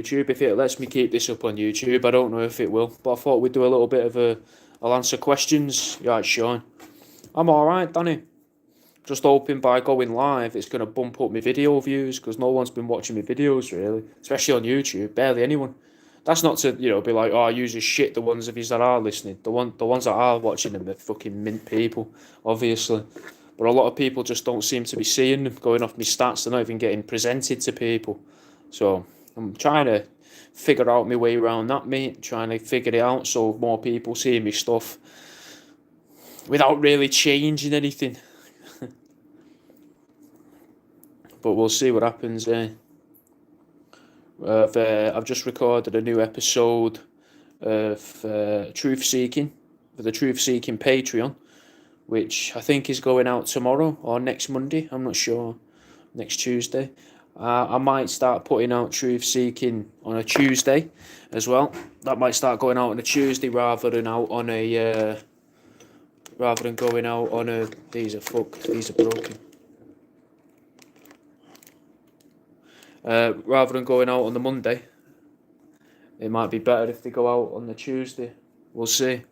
YouTube if it lets me keep this up on YouTube. I don't know if it will, but I thought we'd do a little bit of I'll answer questions. Yeah, it's Sean. I'm alright, Danny. Just hoping by going live it's going to bump up my video views because no one's been watching my videos really, especially on YouTube. Barely anyone. That's not to, be like, oh, use as shit the ones of you that are listening. The ones that are watching them are fucking mint people, obviously. But a lot of people just don't seem to be seeing them. Going off my stats, they're not even getting presented to people. So I'm trying to figure out my way around that, mate. Trying to figure it out so more people see me stuff without really changing anything. But we'll see what happens. I've just recorded a new episode of Truth Seeking for the Truth Seeking Patreon, which I think is going out tomorrow or next Monday. I'm not sure. Next Tuesday. I might start putting out Truth Seeking on a Tuesday as well. That might start going out on a Tuesday rather than going out on a. These are fucked. These are broken. Rather than going out on the Monday, it might be better if they go out on the Tuesday. We'll see.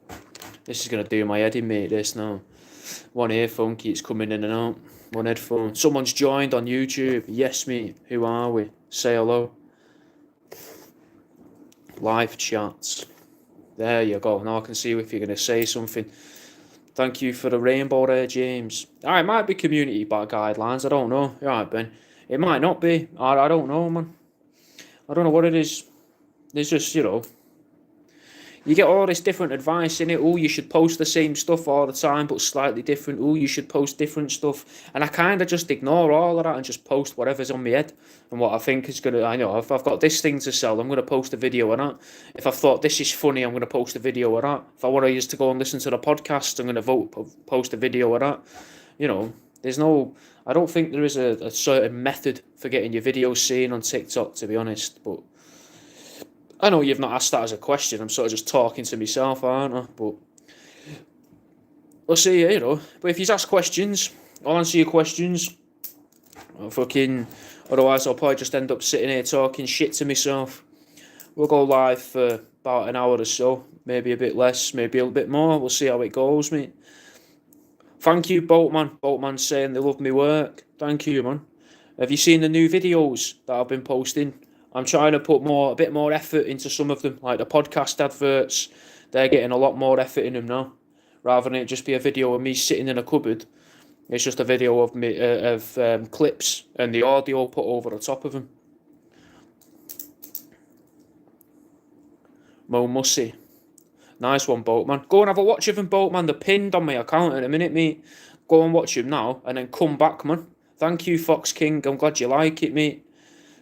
This is going to do my head in, mate, this now. One earphone keeps coming in and out. One headphone. Someone's joined on YouTube. Yes, mate. Who are we? Say hello. Live chats. There you go. Now I can see if you're going to say something. Thank you for the rainbow there, James. It might be community guidelines. I don't know. You're right, Ben. It might not be. I don't know, man. I don't know what it is. There's just, you get all this different advice in it. Oh, you should post the same stuff all the time, but slightly different. Oh, you should post different stuff. And I kind of just ignore all of that and just post whatever's on my head and what I think is going to, if I've got this thing to sell, I'm going to post a video on that. If I thought this is funny, I'm going to post a video of that. If I want to use to go and listen to the podcast, I'm going to post a video of that. There's no, I don't think there is a certain method for getting your videos seen on TikTok, to be honest, but I know you've not asked that as a question. I'm sort of just talking to myself, aren't I? But we'll see, But if you ask questions, I'll answer your questions. Otherwise I'll probably just end up sitting here talking shit to myself. We'll go live for about an hour or so, maybe a bit less, maybe a little bit more. We'll see how it goes, mate. Thank you, Boatman. Boatman's saying they love me work. Thank you, man. Have you seen the new videos that I've been posting? I'm trying to put a bit more effort into some of them, like the podcast adverts. They're getting a lot more effort in them now, rather than it just be a video of me sitting in a cupboard. It's just a video of me clips and the audio put over the top of them. Mo Mussy. Nice one, Boatman. Go and have a watch of him, Boatman. They're pinned on my account in a minute, mate. Go and watch him now, and then come back, man. Thank you, Fox King. I'm glad you like it, mate.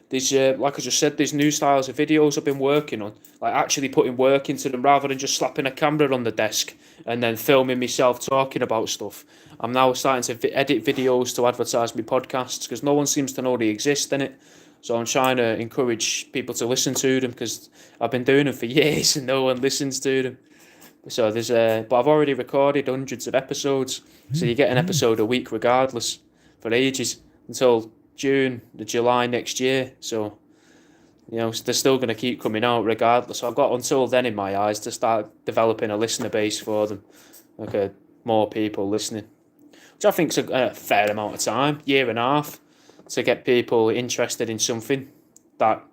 There's, like I just said, there's new styles of videos I've been working on. Like actually putting work into them rather than just slapping a camera on the desk and then filming myself talking about stuff. I'm now starting to edit videos to advertise my podcasts because no one seems to know they exist in it. So I'm trying to encourage people to listen to them because I've been doing them for years and no one listens to them. So there's but I've already recorded hundreds of episodes, so you get an episode a week regardless for ages until July next year. So they're still going to keep coming out regardless. So I've got until then in my eyes to start developing a listener base for them, like more people listening, which I think's a fair amount of time, year and a half, to get people interested in something that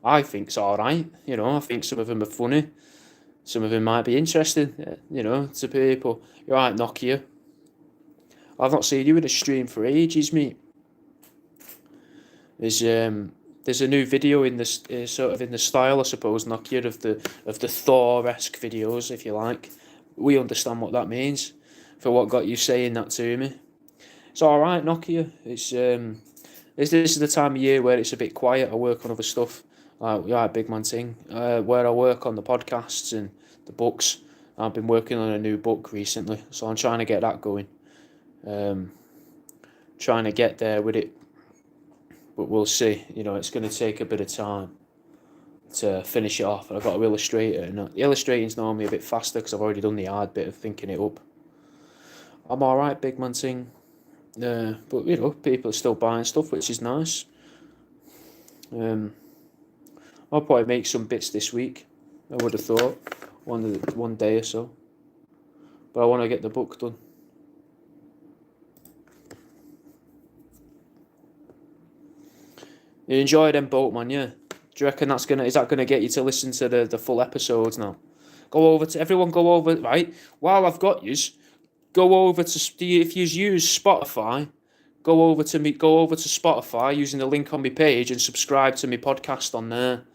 I think's all right. I think some of them are funny. Some of them might be interesting, to people. You're right, Nokia. I've not seen you in a stream for ages, mate. There's a new video in this sort of in the style, I suppose, Nokia, of the Thor-esque videos, if you like. We understand what that means for what got you saying that to me. It's all right, Nokia. This is the time of year where it's a bit quiet. I work on other stuff. Big man thing, where I work on the podcasts and the books. I've been working on a new book recently, so I'm trying to get that going. Trying to get there with it, but we'll see. It's going to take a bit of time to finish it off. I've got to illustrate it, and the illustrating's normally a bit faster because I've already done the hard bit of thinking it up. I'm all right, big man thing. But people are still buying stuff, which is nice. I'll probably make some bits this week. I would have thought one day or so, but I want to get the book done. You enjoy them, Boatman, yeah? Do you reckon is that gonna get you to listen to the full episodes now? Go over, right? While I've got yous, go over to if you use Spotify, go over to Spotify using the link on my page and subscribe to my podcast on there.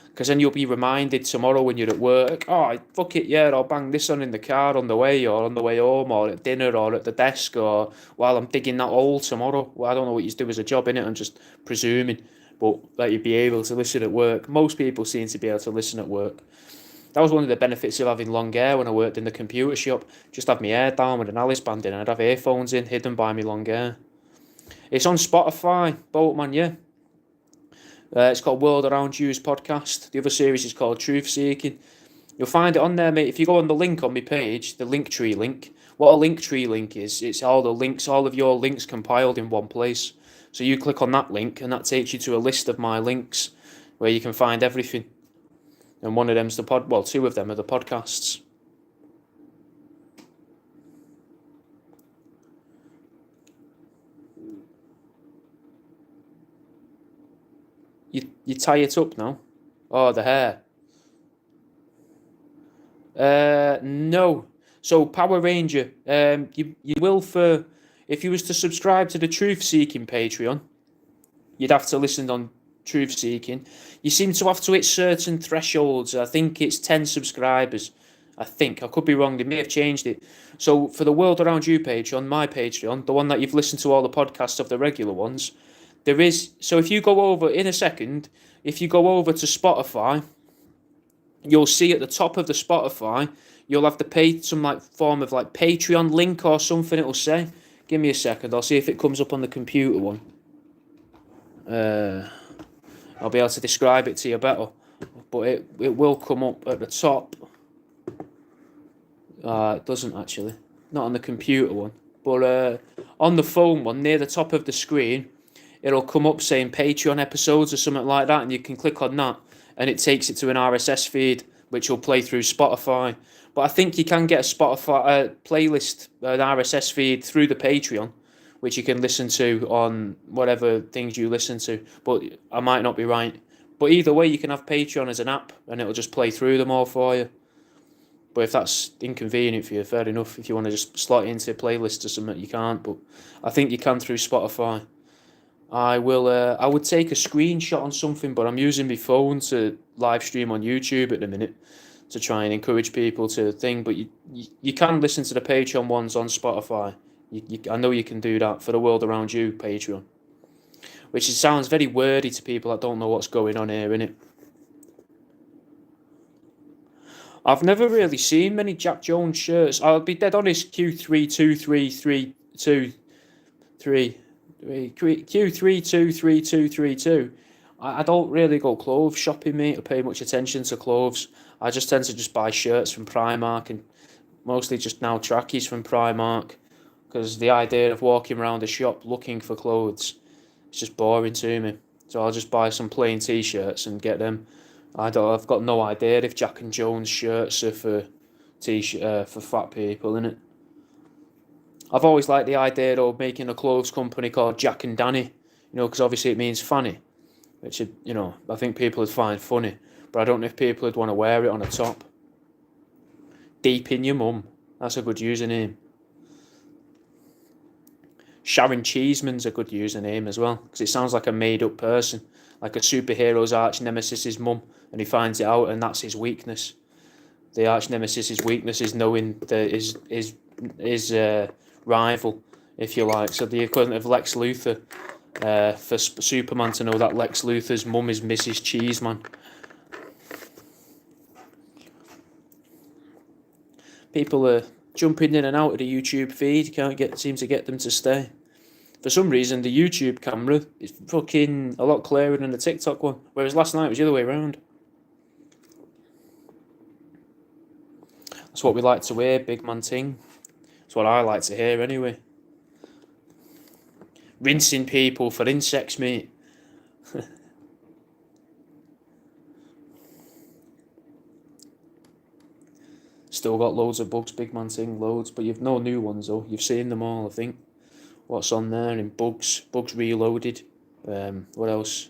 Because then you'll be reminded tomorrow when you're at work, oh, fuck it, yeah, I'll bang this on in the car on the way, or on the way home, or at dinner, or at the desk, or while I'm digging that hole tomorrow. Well, I don't know what you do as a job, innit? I'm just presuming. But that you'd be able to listen at work. Most people seem to be able to listen at work. That was one of the benefits of having long hair when I worked in the computer shop. Just have my hair down with an Alice band in, and I'd have earphones in, hidden by my long hair. It's on Spotify, Boatman, yeah. It's called World Around You's podcast. The other series is called Truth Seeking. You'll find it on there, mate. If you go on the link on my page, the Linktree link, what a Linktree link is, it's all the links, all of your links compiled in one place. So you click on that link, and that takes you to a list of my links where you can find everything. And one of them's two of them are the podcasts. You tie it up now? Oh, the hair. No. So Power Ranger, you will for if you was to subscribe to the Truth Seeking Patreon, you'd have to listen on Truth Seeking. You seem to have to hit certain thresholds. I think it's 10 subscribers. I could be wrong. They may have changed it. So for the World Around You Patreon, my Patreon, the one that you've listened to all the podcasts of the regular ones, there is. So if you go over in a second, if you go over to Spotify, you'll see at the top of the Spotify, you'll have to pay some form of Patreon link or something. It'll say. Give me a second. I'll see if it comes up on the computer one. I'll be able to describe it to you better, but it will come up at the top. It doesn't actually, not on the computer one, but on the phone one near the top of the screen, it'll come up saying Patreon episodes or something like that, and you can click on that, and it takes it to an RSS feed which will play through Spotify. But I think you can get a Spotify playlist, an RSS feed through the Patreon, which you can listen to on whatever things you listen to. But I might not be right. But either way, you can have Patreon as an app, and it'll just play through them all for you. But if that's inconvenient for you, fair enough. If you want to just slot it into a playlist or something, you can't. But I think you can through Spotify. I would take a screenshot on something, but I'm using my phone to live stream on YouTube at the minute to try and encourage people to think. But you can listen to the Patreon ones on Spotify. I know you can do that for the World Around You Patreon, which sounds very wordy to people that don't know what's going on here, innit? I've never really seen many Jack Jones shirts. I'll be dead honest. Q323232. I don't really go clothes shopping, mate, or pay much attention to clothes. I just tend to just buy shirts from Primark, and mostly just now trackies from Primark, because the idea of walking around the shop looking for clothes is just boring to me. So I'll just buy some plain t-shirts and get them. I've got no idea if Jack and Jones shirts are for for fat people, innit? I've always liked the idea of making a clothes company called Jack and Danny, because obviously it means fanny, which, I think people would find funny, but I don't know if people would want to wear it on the top. Deep in your mum, that's a good username. Sharon Cheeseman's a good username as well, because it sounds like a made-up person, like a superhero's arch nemesis' mum, and he finds it out, and that's his weakness. The arch nemesis' weakness is knowing his rival, if you like. So the equivalent of Lex Luthor, for Superman to know that Lex Luthor's mum is Mrs. Cheeseman. People are jumping in and out of the YouTube feed. Can't seem to get them to stay. For some reason, the YouTube camera is fucking a lot clearer than the TikTok one, whereas last night it was the other way around. That's what we like to hear, big man ting. That's what I like to hear anyway. Rinsing people for insects, mate. still got loads of bugs, big man thing, loads, but you've no new ones though. You've seen them all, I think. What's on there in bugs? Bugs Reloaded. What else?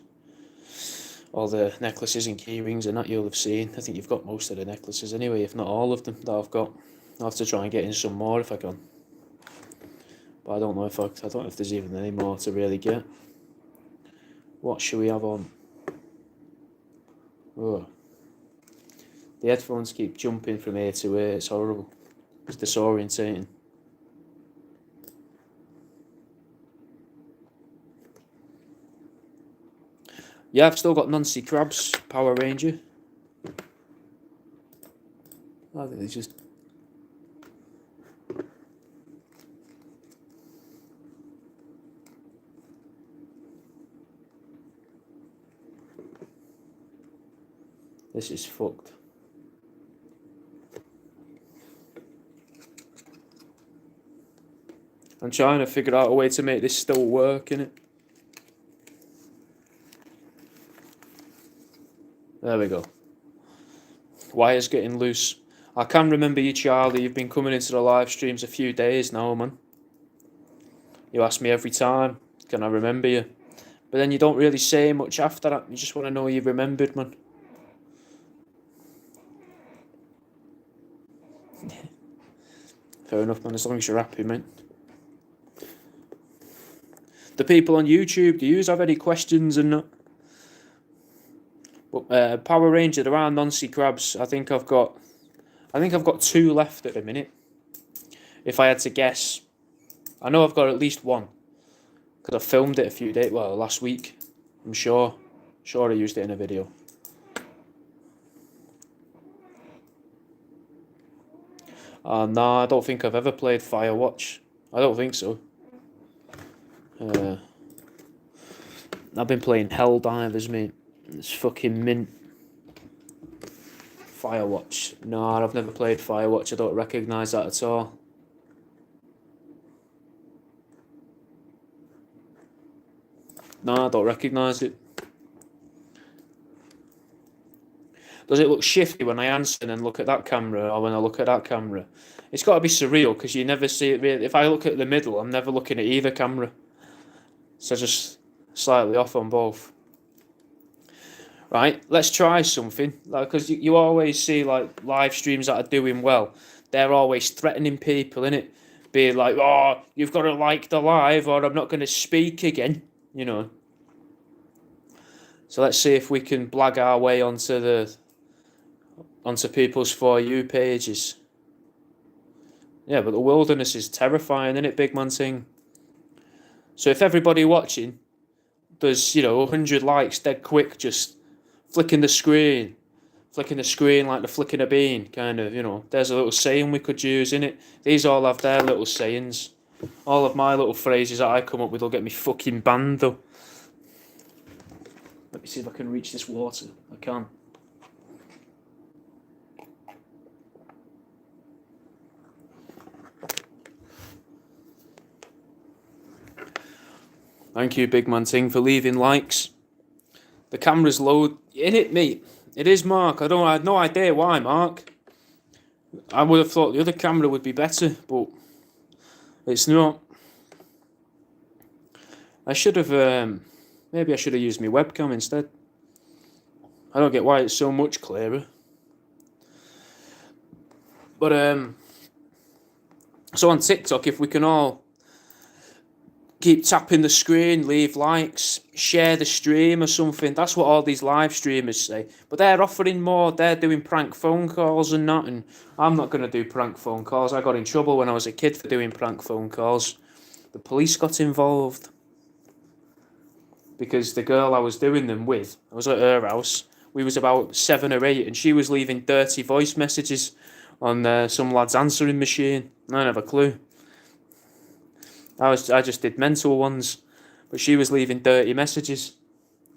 All the necklaces and key rings and that you'll have seen. I think you've got most of the necklaces anyway, if not all of them that I've got. I'll have to try and get in some more if I can. But I don't know if there's even any more to really get. What should we have on? Oh. The headphones keep jumping from ear to ear, it's horrible. It's disorientating. Yeah, I've still got Nancy Krabs Power Ranger. I think it's just... This is fucked. I'm trying to figure out a way to make this still work, innit? There we go. Wire's getting loose. I can remember you, Charlie. You've been coming into the live streams a few days now, man. You ask me every time, can I remember you? But then you don't really say much after that. You just want to know you've remembered, man. Fair enough, man, as long as you're happy, man. The people on YouTube, do you have any questions and that? But Power Ranger, there are Nancy Krabs. I think I've got 2 left at the minute. If I had to guess, I know I've got at least 1 because I filmed it a few days. Well, last week. I'm sure I used it in a video. No, I don't think I've ever played Firewatch. I don't think so. I've been playing Helldivers, mate. It's fucking mint. Firewatch. No, I've never played Firewatch. I don't recognise that at all. No, I don't recognise it. Does it look shifty when I answer and then look at that camera, or when I look at that camera? It's got to be surreal because you never see it really. If I look at the middle, I'm never looking at either camera. So just slightly off on both. Right, let's try something. Because you always see like live streams that are doing well. They're always threatening people, innit? Being like, oh, you've got to like the live or I'm not going to speak again, you know. So let's see if we can blag our way onto people's For You pages. Yeah, but the wilderness is terrifying, isn't it, big man thing? So if everybody watching does, 100 likes dead quick, just flicking the screen like the flicking a bean, kind of, there's a little saying we could use, innit? These all have their little sayings. All of my little phrases that I come up with will get me fucking banned, though. Let me see if I can reach this water. I can. Thank you, Big Man Ting, for leaving likes. The camera's low. In it, mate. It is, Mark. I had no idea why, Mark. I would have thought the other camera would be better, but it's not. I should have, maybe I should have used my webcam instead. I don't get why it's so much clearer. But, so on TikTok, if we can all keep tapping the screen, leave likes, share the stream or something. That's what all these live streamers say. But they're offering more. They're doing prank phone calls and that. And I'm not going to do prank phone calls. I got in trouble when I was a kid for doing prank phone calls. The police got involved. Because the girl I was doing them with, I was at her house. We was about 7 or 8. And she was leaving dirty voice messages on some lad's answering machine. I didn't have a clue. I just did mental ones, but she was leaving dirty messages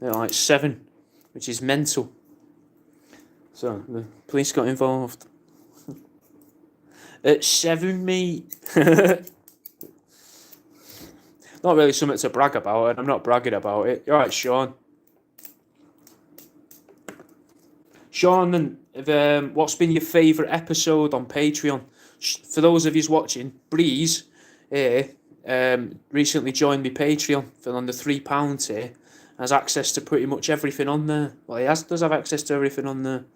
at like 7, which is mental. So the police got involved. At 7, mate. Not really something to brag about, and I'm not bragging about it. You're right, Sean. Sean, and what's been your favourite episode on Patreon? For those of you watching, Breeze here recently joined me Patreon for on the £3 here. Has access to pretty much everything on there. Well, he does have access to everything on there.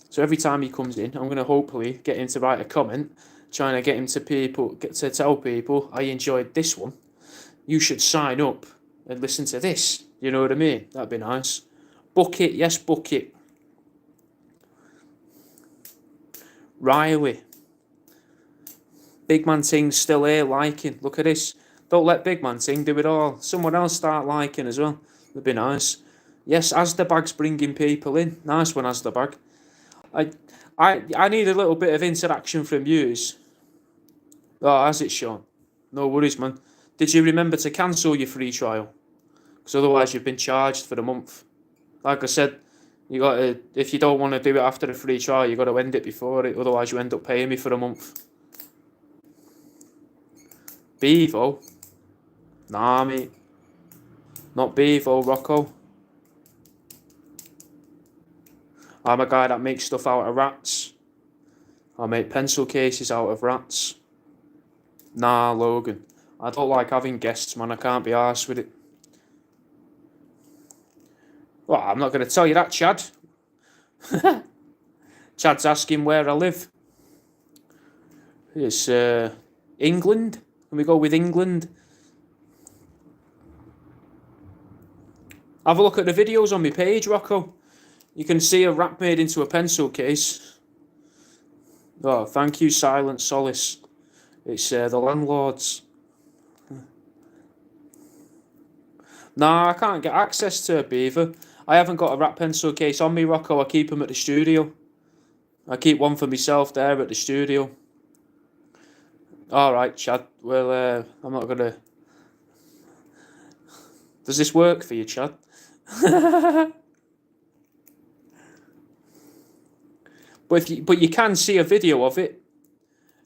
So every time he comes in, I'm going to hopefully get him to write a comment, trying to get him to tell people, I enjoyed this one. You should sign up and listen to this. You know what I mean? That'd be nice. Bucket, yes, Bucket. Riley. Big Man Ting's still here liking. Look at this. Don't let Big Man Ting do it all. Someone else start liking as well. That'd be nice. Yes, Asdabag's bringing people in. Nice one, Asdabag. I need a little bit of interaction from yous. Oh, has it, Sean? No worries, man. Did you remember to cancel your free trial? Because otherwise you've been charged for the month. Like I said, you got to, if you don't want to do it after the free trial, you got to end it before it. Otherwise you end up paying me for a month. Bevo? Nah, mate. Not Bevo, Rocco. I'm a guy that makes stuff out of rats. I make pencil cases out of rats. Nah, Logan. I don't like having guests, man. I can't be arsed with it. Well, I'm not going to tell you that, Chad. Chad's asking where I live. It's England. Can we go with England? Have a look at the videos on my page, Rocco. You can see a rat made into a pencil case. Oh, thank you, Silent Solace. It's the landlords. Nah, I can't get access to a beaver. I haven't got a rat pencil case on me, Rocco. I keep them at the studio. I keep one for myself there at the studio. Alright, Chad. Well, I'm not going to... Does this work for you, Chad? But you can see a video of it.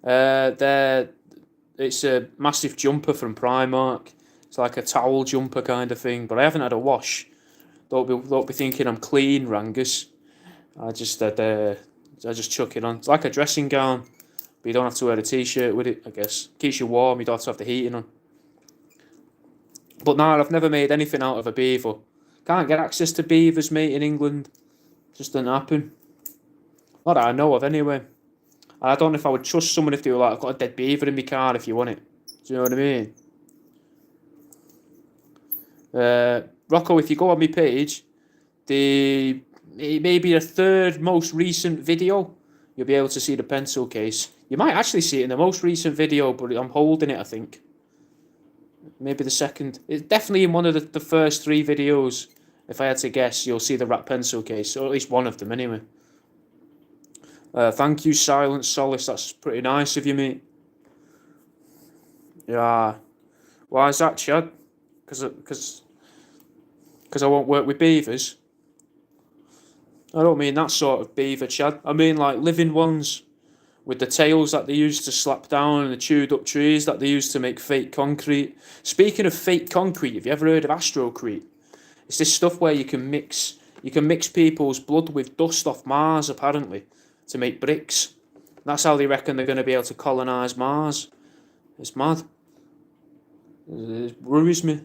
It's a massive jumper from Primark. It's like a towel jumper kind of thing. But I haven't had a wash. Don't be thinking I'm clean, Rangus. I just chuck it on. It's like a dressing gown, but you don't have to wear a t-shirt with it. I guess keeps you warm. You don't have to have the heating on. But no, I've never made anything out of a beaver. Can't get access to beavers, mate, in England. Just doesn't happen. Not that I know of, anyway. I don't know if I would trust someone if they were like, I've got a dead beaver in my car if you want it. Do you know what I mean? Rocco, if you go on my page, maybe the third most recent video, you'll be able to see the pencil case. You might actually see it in the most recent video, but I'm holding it, I think. Maybe the second. It's definitely in one of the first 3 videos. If I had to guess, you'll see the rat pencil case, or at least one of them anyway. Thank you, Silent Solace. That's pretty nice of you, mate. Yeah. Why is that, Chad? Because I won't work with beavers. I don't mean that sort of beaver, Chad. I mean like living ones with the tails that they use to slap down and the chewed up trees that they use to make fake concrete. Speaking of fake concrete, have you ever heard of Astrocrete? It's this stuff where you can mix people's blood with dust off Mars, apparently, to make bricks. That's how they reckon they're going to be able to colonise Mars. It's mad. It worries me.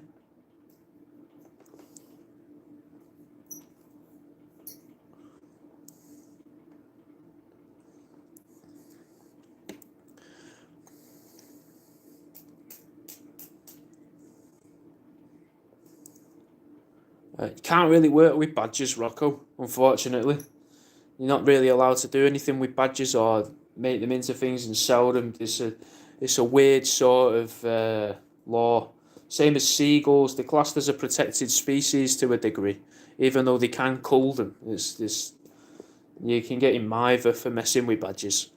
You can't really work with badgers, Rocco, unfortunately. You're not really allowed to do anything with badgers or make them into things and sell them. It's a weird sort of law. Same as seagulls. They're classed as a protected species to a degree, even though they can cull them. You can get in mither for messing with badgers.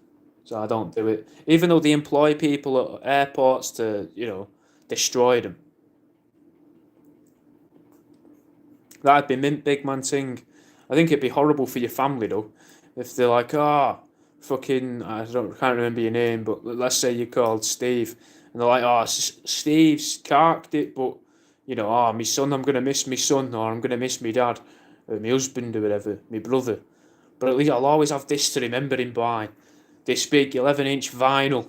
So I don't do it. Even though they employ people at airports to, destroy them. That'd be mint, Big Man Ting. I think it'd be horrible for your family, though. If they're like, fucking, can't remember your name, but let's say you're called Steve. And they're like, Steve's carked it, but, my son, I'm going to miss my son, or I'm going to miss my dad. or my husband or whatever, my brother. But at least I'll always have this to remember him by. This big 11-inch vinyl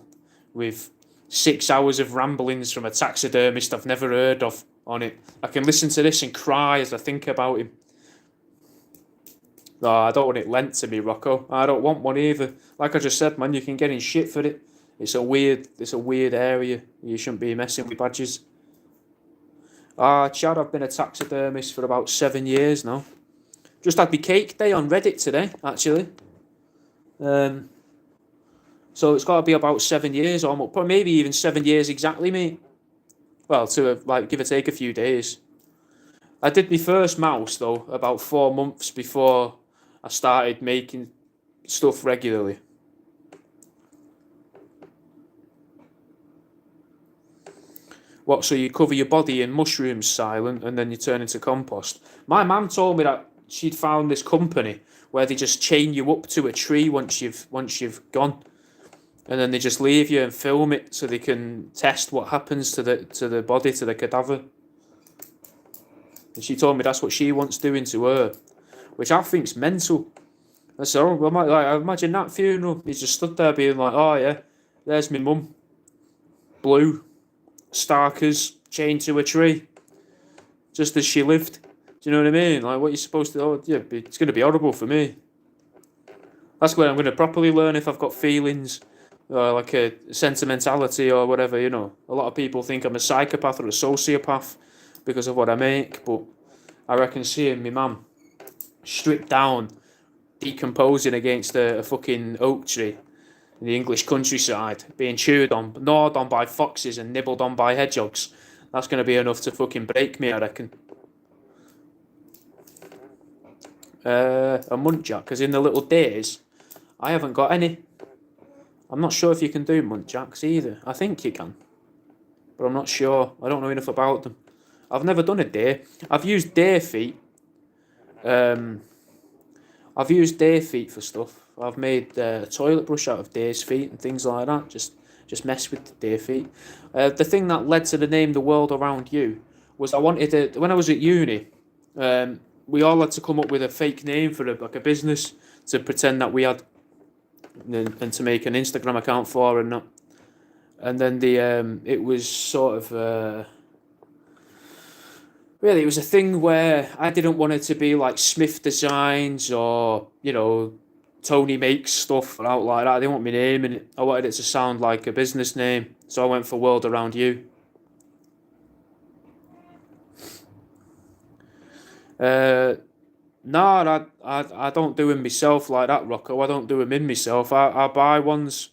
with 6 hours of ramblings from a taxidermist I've never heard of on it. I can listen to this and cry as I think about him. No, I don't want it lent to me, Rocco. I don't want one either. Like I just said, man, you can get in shit for it. It's a weird area. You shouldn't be messing with badges. Chad, I've been a taxidermist for about 7 years now. Just had my cake day on Reddit today, actually. So it's got to be about 7 years, or maybe even 7 years exactly, mate. Well, to give or take a few days. I did my first mouse though about 4 months before I started making stuff regularly. What, so you cover your body in mushrooms, Silent, and then you turn into compost? My mum told me that she'd found this company where they just chain you up to a tree once you've gone, and then they just leave you and film it so they can test what happens to the body, to the cadaver. And she told me that's what she wants doing to her, which I think's mental. I said, I imagine that funeral. He just stood there being like, oh yeah, there's my mum, blue, starkers, chained to a tree, just as she lived. Do you know what I mean? Like, what you're supposed to? Oh, yeah, it's going to be horrible for me. That's where I'm going to properly learn if I've got feelings, or like a sentimentality or whatever. You know, a lot of people think I'm a psychopath or a sociopath because of what I make, but I reckon seeing my mum stripped down, decomposing against a fucking oak tree in the English countryside, being chewed on, gnawed on by foxes and nibbled on by hedgehogs, that's going to be enough to fucking break me, I reckon. A muntjac, because in the little days, I haven't got any. I'm not sure if you can do muntjacs either. I think you can, but I'm not sure. I don't know enough about them. I've never done a deer. I've used deer feet. I've used deer feet for stuff. I've made a toilet brush out of deer's feet and things like that. Just mess with the deer feet. The thing that led to the name The World Around You was I wanted to, when I was at uni, we all had to come up with a fake name for a business to pretend that we had, and to make an Instagram account for and that. And then it was sort of really, it was a thing where I didn't want it to be like Smith Designs or, you know, Tony Makes stuff or out like that. I didn't want my name in it. I wanted it to sound like a business name, so I went for World Around You. No, I don't do them myself like that, Rocco. I don't do them in myself. I buy ones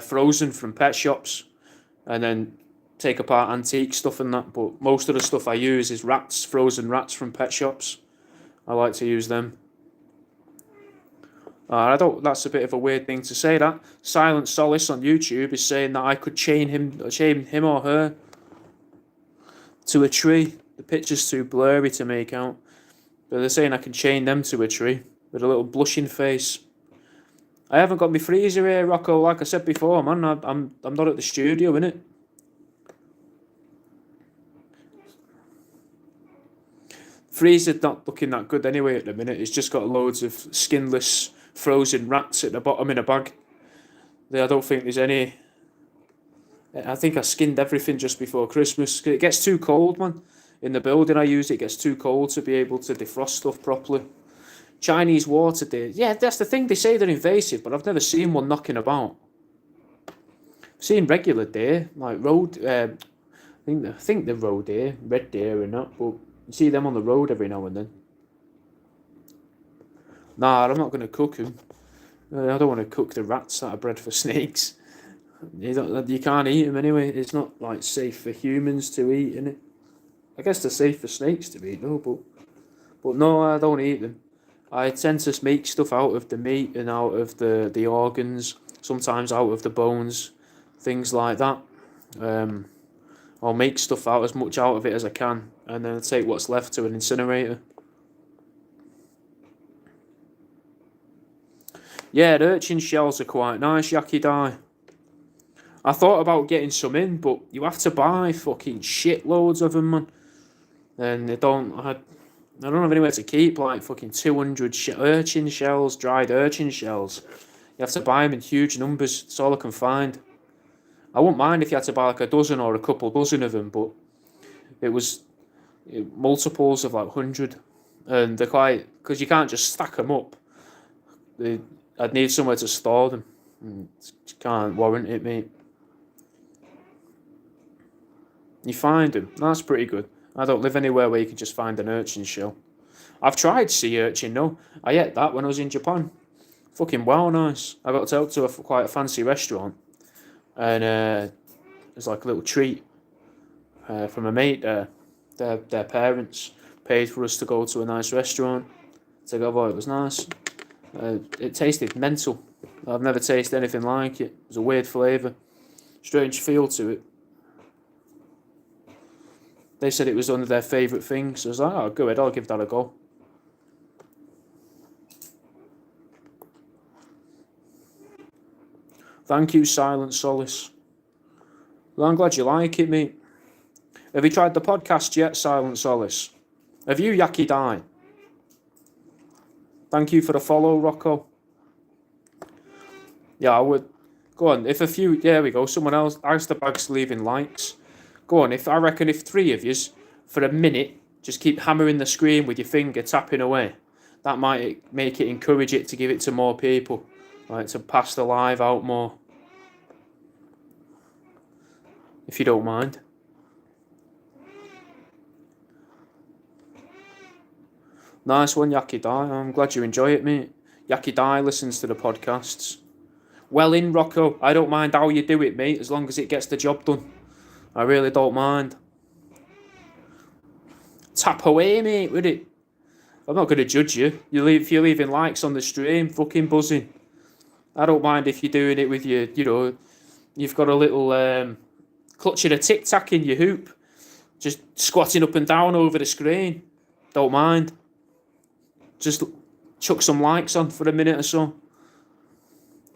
frozen from pet shops and then take apart antique stuff and that. But most of the stuff I use is frozen rats from pet shops. I like to use them. I don't. That's a bit of a weird thing to say. That Silent Solace on YouTube is saying that I could chain him or her to a tree. The picture's too blurry to make out. But they're saying I can chain them to a tree with a little blushing face. I haven't got my freezer here, Rocco. Like I said before, man, I'm not at the studio, innit? Freezer's not looking that good anyway at the minute. It's just got loads of skinless frozen rats at the bottom in a bag. I don't think there's any. I think I skinned everything just before Christmas. It gets too cold, man. In the building I use, it gets too cold to be able to defrost stuff properly. Chinese water deer. Yeah, that's the thing. They say they're invasive, but I've never seen one knocking about. I've seen regular deer, like road. I think they're roe deer, red deer and that, but you see them on the road every now and then. Nah, I'm not going to cook them. I don't want to cook the rats that are bred for snakes. You can't eat them anyway. It's not like safe for humans to eat, innit? I guess they're safe for snakes to eat, though, but no, I don't eat them. I tend to make stuff out of the meat and out of the organs, sometimes out of the bones, things like that. I'll make stuff out as much out of it as I can, and then take what's left to an incinerator. Yeah, the urchin shells are quite nice, Yaki Dye. I thought about getting some in, but you have to buy fucking shitloads of them, man. And they don't. I don't have anywhere to keep like fucking 200 urchin shells, dried urchin shells. You have to buy them in huge numbers. That's all I can find. I wouldn't mind if you had to buy like a dozen or a couple dozen of them, but it was multiples of like 100. And they're quite, because you can't just stack them up. I'd need somewhere to store them. Can't warrant it, mate. You find them. That's pretty good. I don't live anywhere where you can just find an urchin shell. I've tried sea urchin, no. I ate that when I was in Japan. Fucking well nice. I got to out to quite a fancy restaurant. And it was like a little treat from a mate there. Their parents paid for us to go to a nice restaurant. To go, oh, it was nice. It tasted mental. I've never tasted anything like it. It was a weird flavour. Strange feel to it. They said it was one of their favourite things. So I was like, oh, go ahead, I'll give that a go. Thank you, Silent Solace. Well, I'm glad you like it, mate. Have you tried the podcast yet, Silent Solace? Have you, Yaki Dai? Thank you for the follow, Rocco. Yeah, I would. Go on, if a few... There we go, someone else. Bag's leaving likes. Go on, I reckon if 3 of yous, for a minute, just keep hammering the screen with your finger, tapping away, that might make it, encourage it to give it to more people. Like, to pass the live out more. If you don't mind. Nice one, Yaki Dai. I'm glad you enjoy it, mate. Yaki Dai listens to the podcasts. Well in, Rocco. I don't mind how you do it, mate, as long as it gets the job done. I really don't mind. Tap away, mate, with it. I'm not going to judge you. If you're leaving likes on the stream, fucking buzzing. I don't mind if you're doing it with your, you've got a little clutching a tic-tac in your hoop. Just squatting up and down over the screen. Don't mind. Just chuck some likes on for a minute or so.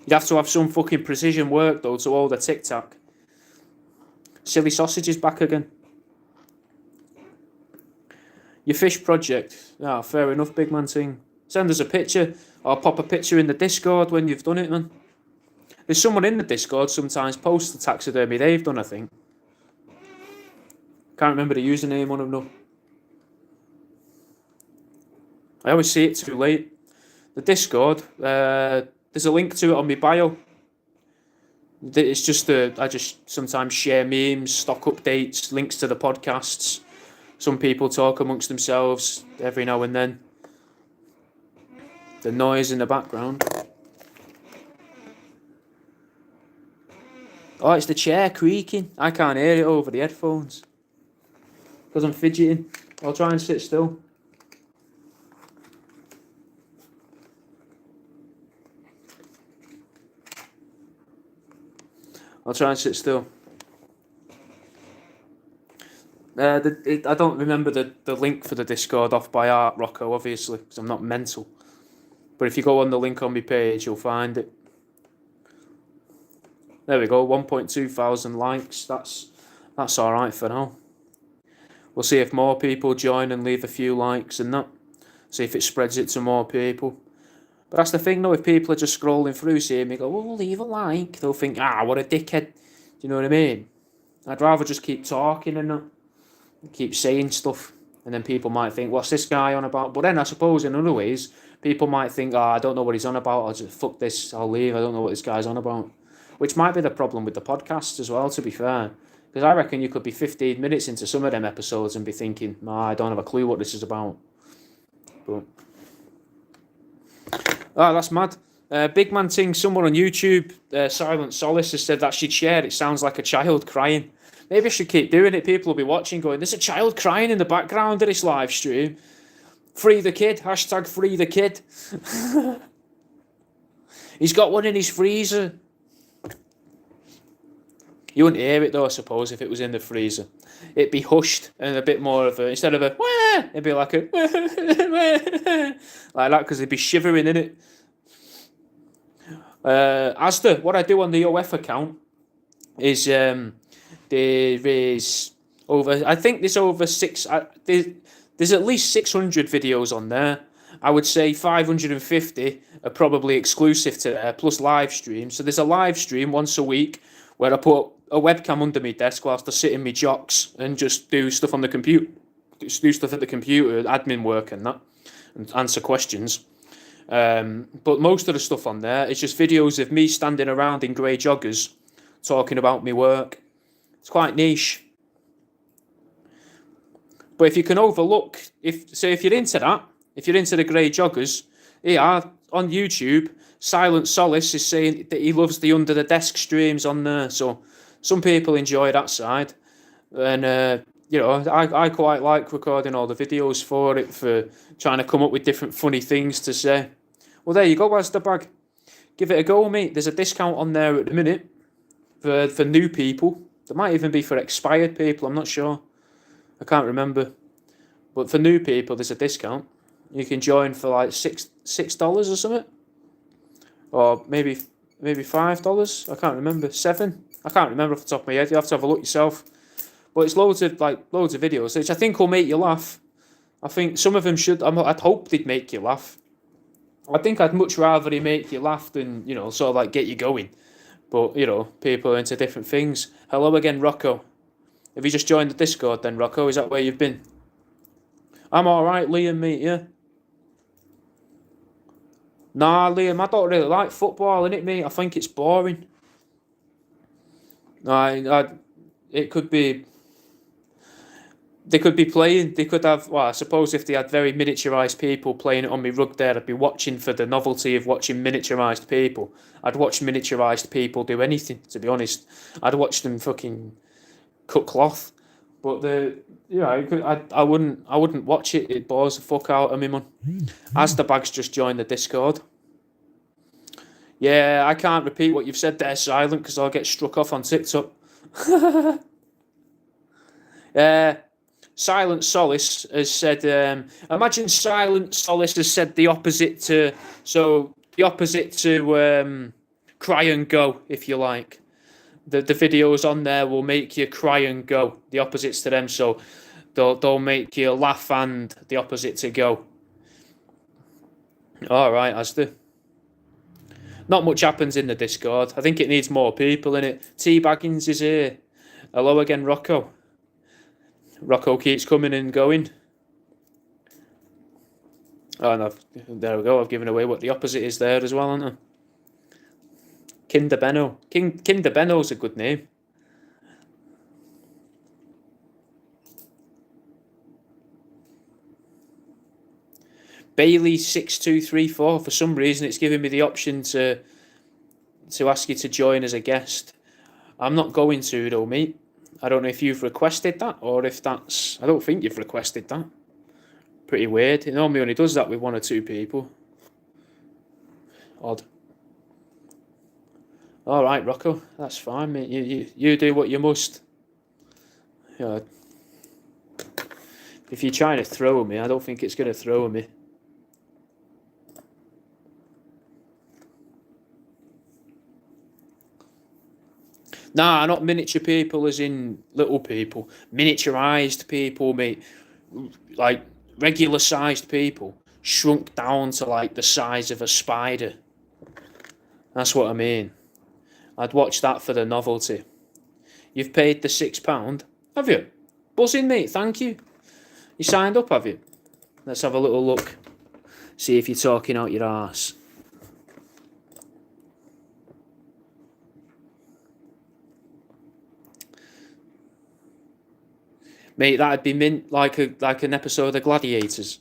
You'd have to have some fucking precision work, though, to hold a tic-tac. Silly Sausage is back again. Your fish project. Ah, fair enough, big man thing. Send us a picture. Or pop a picture in the Discord when you've done it, man. There's someone in the Discord sometimes posts the taxidermy they've done, I think. Can't remember the username on them, though. I always see it too late. The Discord, there's a link to it on my bio. It's just I just sometimes share memes, stock updates, links to the podcasts. Some people talk amongst themselves every now and then. The noise in the background. Oh, it's the chair creaking. I can't hear it over the headphones. Because I'm fidgeting. I'll try and sit still. I'll try and sit still. I don't remember the link for the Discord off by heart, Rocco, obviously, because I'm not mental. But if you go on the link on my page, you'll find it. There we go, 1.2 thousand likes. That's all right for now. We'll see if more people join and leave a few likes and that. See if it spreads it to more people. But that's the thing, though, if people are just scrolling through, seeing me go, oh, leave a like, they'll think, what a dickhead. Do you know what I mean? I'd rather just keep talking and not keep saying stuff. And then people might think, what's this guy on about? But then I suppose in other ways, people might think, I don't know what he's on about. I'll just fuck this, I'll leave. I don't know what this guy's on about. Which might be the problem with the podcast as well, to be fair. Because I reckon you could be 15 minutes into some of them episodes and be thinking, I don't have a clue what this is about. But... that's mad. Big Man Ting, someone on YouTube, Silent Solace, has said that she'd share. It sounds like a child crying. Maybe I should keep doing it. People will be watching going, there's a child crying in the background of this live stream. Free the kid. Hashtag free the kid. He's got one in his freezer. You wouldn't hear it though, I suppose, if it was in the freezer. It'd be hushed and a bit more of a, instead of a, wah, it'd be like a, like that, because they'd be shivering in it. Asda, what I do on the OF account is there is over, I think there's over six, There's at least 600 videos on there. I would say 550 are probably exclusive to there, plus live streams. So there's a live stream once a week where I put a webcam under my desk whilst I sit in my jocks and just do stuff on the computer, just do stuff at the computer, admin work and that, and answer questions. But most of the stuff on there is just videos of me standing around in grey joggers talking about my work. It's quite niche. But if you can overlook, if you're into that, if you're into the grey joggers, yeah, on YouTube, Silent Solace is saying that he loves the under the desk streams on there. So some people enjoy that side, and you know, I quite like recording all the videos for it, for trying to come up with different funny things to say. Well, there you go, Asda Bag. Give it a go, mate. There's a discount on there at the minute for new people. There might even be for expired people. I'm not sure. I can't remember. But for new people, there's a discount. You can join for like $6 or something, or maybe $5. I can't remember. $7. I can't remember off the top of my head. You have to have a look yourself. But it's loads of videos, which I think will make you laugh. I think some of them should. I'd hope they'd make you laugh. I think I'd much rather he make you laugh than, you know, sort of like get you going. But, you know, people are into different things. Hello again, Rocco. Have you just joined the Discord then, Rocco? Is that where you've been? I'm alright, Liam, mate, yeah. Nah, Liam, I don't really like football, innit, mate? I think it's boring. It could be... They could be playing, they could have, well, I suppose if they had very miniaturised people playing it on my rug there, I'd be watching for the novelty of watching miniaturised people. I'd watch miniaturised people do anything, to be honest. I'd watch them fucking cut cloth. But I wouldn't watch it. It bores the fuck out of me, man. Asda Bag's just joined the Discord. Yeah, I can't repeat what you've said there, Silent, because I'll get struck off on TikTok. Silent Solace has said, imagine Silent Solace has said the opposite to cry and go, if you like. The videos on there will make you cry and go, the opposites to them, so they'll make you laugh and the opposite to go. Alright, Asda. Not much happens in the Discord. I think it needs more people in it. T Baggins is here. Hello again, Rocco. Rocco keeps coming and going. Oh, no, there we go. I've given away what the opposite is there as well, haven't I? Kinder Benno. Kinder Benno's a good name. Bailey6234. For some reason, it's giving me the option to ask you to join as a guest. I'm not going to, though, mate. I don't know if you've requested that or if that's... I don't think you've requested that. Pretty weird. It normally only does that with one or two people. Odd. All right, Rocco. That's fine, mate. You do what you must. Yeah. If you're trying to throw me, I don't think it's going to throw me. Nah, not miniature people as in little people. Miniaturized people, mate. Like regular sized people. Shrunk down to like the size of a spider. That's what I mean. I'd watch that for the novelty. You've paid the £6, have you? Buzzing, mate, thank you. You signed up, have you? Let's have a little look. See if you're talking out your arse. Mate, that'd be mint like an episode of Gladiators.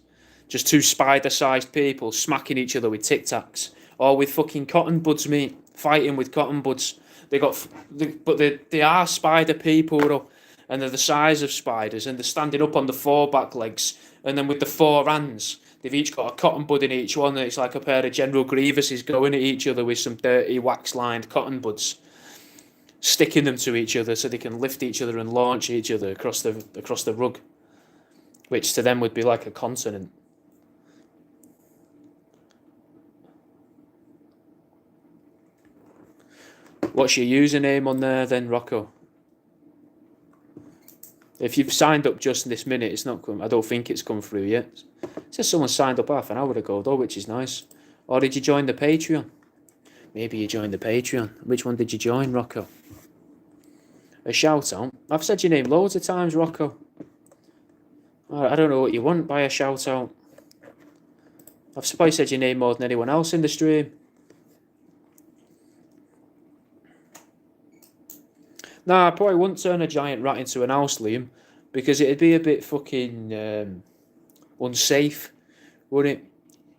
Just two spider-sized people smacking each other with Tic Tacs. Or with fucking cotton buds, mate. Fighting with cotton buds. But they are spider people, though. And they're the size of spiders. And they're standing up on the four back legs. And then with the four hands, they've each got a cotton bud in each one. And it's like a pair of General Grievuses going at each other with some dirty wax-lined cotton buds. Sticking them to each other so they can lift each other and launch each other across the rug, which to them would be like a continent. What's your username on there then, Rocco? If you've signed up just this minute, it's not come. I don't think it's come through yet. It says someone signed up half an hour ago though, which is nice. Or did you join the Patreon? Maybe you joined the Patreon. Which one did you join, Rocco? A shout out. I've said your name loads of times, Rocco. I don't know what you want by a shout out. I've probably said your name more than anyone else in the stream. Nah, I probably wouldn't turn a giant rat into an house, Liam, because it'd be a bit fucking unsafe, wouldn't it?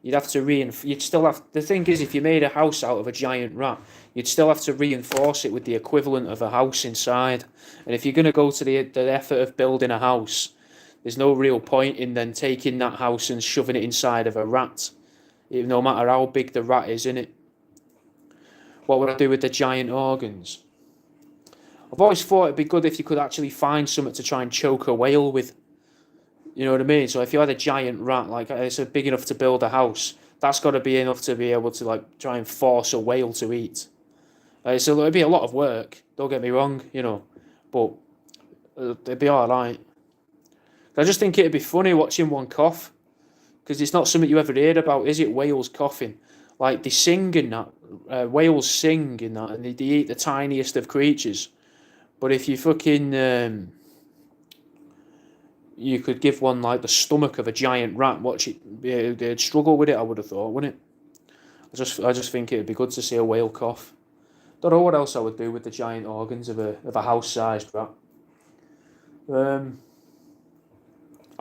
You'd have to you'd still have. The thing is, if you made a house out of a giant rat, you'd still have to reinforce it with the equivalent of a house inside. And if you're going to go to the effort of building a house, there's no real point in then taking that house and shoving it inside of a rat, no matter how big the rat is, innit? What would I do with the giant organs? I've always thought it'd be good if you could actually find something to try and choke a whale with. You know what I mean? So if you had a giant rat, like it's big enough to build a house, that's got to be enough to be able to like try and force a whale to eat. So it'd be a lot of work. Don't get me wrong, you know, but it'd be all right. I just think it'd be funny watching one cough, because it's not something you ever heard about, is it? Whales coughing, like they sing in that. Whales sing in that, and they eat the tiniest of creatures. But if you fucking you could give one like the stomach of a giant rat, watch it, they'd struggle with it. I would have thought, wouldn't it? I just think it'd be good to see a whale cough. Don't know what else I would do with the giant organs of a house-sized rat.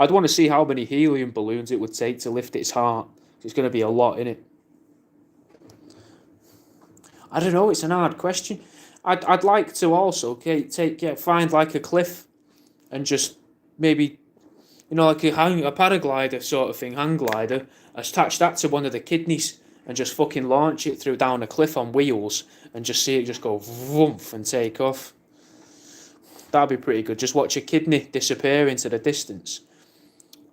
I'd want to see how many helium balloons it would take to lift its heart. It's going to be a lot, innit? I don't know. It's an hard question. I'd like to also find like a cliff, and just maybe, you know, like a paraglider sort of thing, hang glider, attach that to one of the kidneys and just fucking launch it through down a cliff on wheels and just see it just go vroomf and take off. That'd be pretty good. Just watch a kidney disappear into the distance.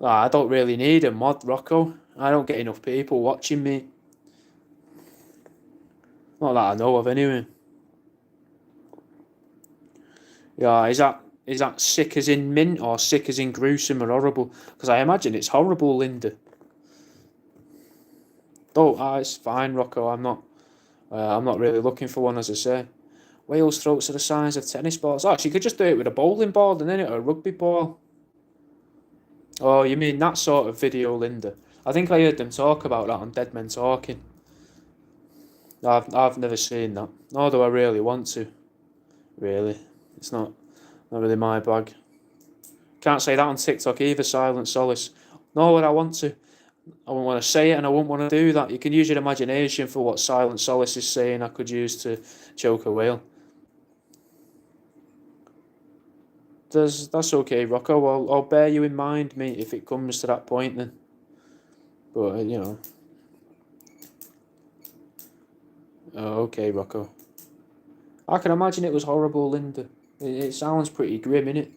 I don't really need a mod, Rocco. I don't get enough people watching me. Not that I know of, anyway. Yeah, is that sick as in mint, or sick as in gruesome or horrible? Because I imagine it's horrible, Linda. Oh, it's fine, Rocco. I'm not really looking for one, as I say. Whales' throats are the size of tennis balls. Oh, she could just do it with a bowling ball, and then it or a rugby ball. Oh, you mean that sort of video, Linda? I think I heard them talk about that on Dead Men Talking. I've never seen that. Nor do I really want to. Really. It's not really my bag. Can't say that on TikTok either, Silent Solace. Nor would I want to. I wouldn't want to say it, and I wouldn't want to do that. You can use your imagination for what Silent Solace is saying I could use to choke a whale. That's okay, Rocco. I'll bear you in mind, mate, if it comes to that point then. But, you know. Oh, okay, Rocco. I can imagine it was horrible, Linda. It sounds pretty grim, innit?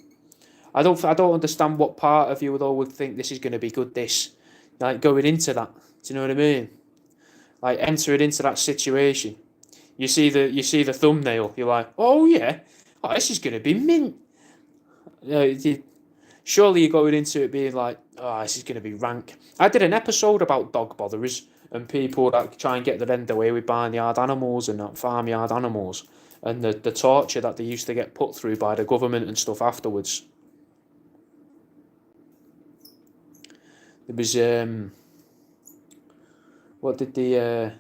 I don't understand what part of you would think this is going to be good, this. Like, going into that. Do you know what I mean? Like, entering into that situation. You see the thumbnail, you're like, oh yeah, this is going to be mint. Surely you're going into it being like, oh, this is going to be rank. I did an episode about dog botherers and people that try and get their end away with barnyard animals and farmyard animals, and the torture that they used to get put through by the government and stuff afterwards. There was what did the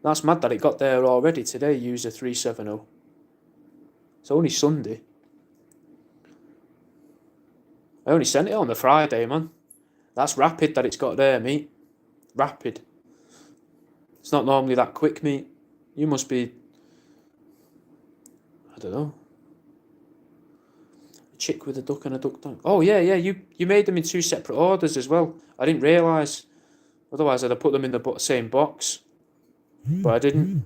that's mad that it got there already today, user 370. It's only Sunday. I only sent it on the Friday, man. That's rapid that it's got there, mate. Rapid. It's not normally that quick, mate. You must be, I don't know. A chick with a duck and a duck tank. Oh yeah, you made them in 2 separate orders as well. I didn't realise. Otherwise I'd have put them in the same box. But I didn't.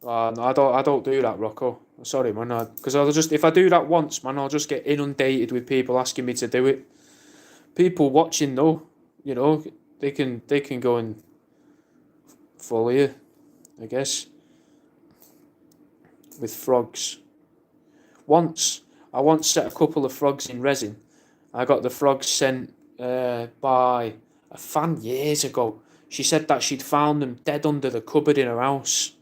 No, I don't do that, Rocco. Sorry, man. Because if I do that once, man, I'll just get inundated with people asking me to do it. People watching, though, you know, they can go and follow you, I guess. with frogs. I once set a couple of frogs in resin. I got the frogs sent by a fan years ago. She said that she'd found them dead under the cupboard in her house,